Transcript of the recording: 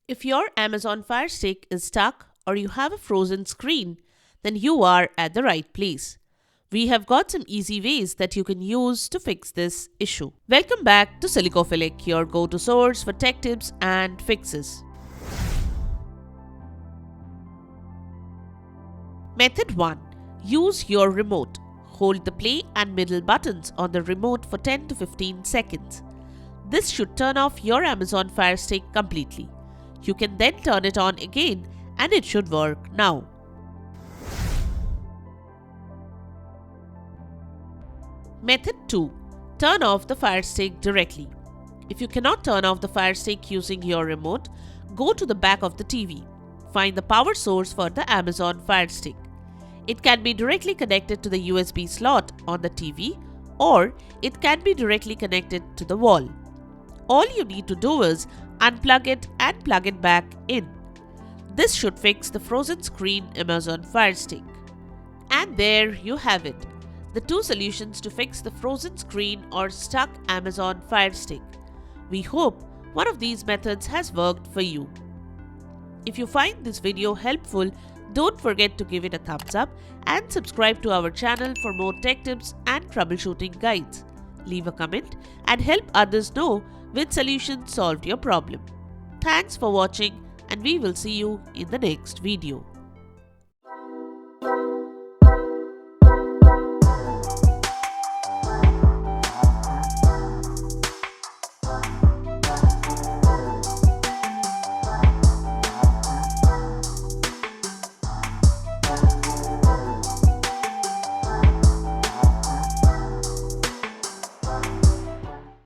If your Amazon Fire Stick is stuck or you have a frozen screen, then you are at the right place. We have got some easy ways that you can use to fix this issue. Welcome back to Silicophilic, your go-to source for tech tips and fixes. Method 1. Use your remote. Hold the play and middle buttons on the remote for 10 to 15 seconds. This should turn off your Amazon Fire Stick completely. You can then turn it on again and it should work now. Method 2. Turn off the Fire Stick directly. If you cannot turn off the Fire Stick using your remote, go to the back of the TV. Find the power source for the Amazon Fire Stick. It can be directly connected to the USB slot on the TV or it can be directly connected to the wall. All you need to do is unplug it and plug it back in. This should fix the frozen screen Amazon Fire Stick. And there you have it. The two solutions to fix the frozen screen or stuck Amazon Fire Stick. We hope one of these methods has worked for you. If you find this video helpful, don't forget to give it a thumbs up and subscribe to our channel for more tech tips and troubleshooting guides. Leave a comment and help others know which solution solved your problem. Thanks for watching and we will see you in the next video.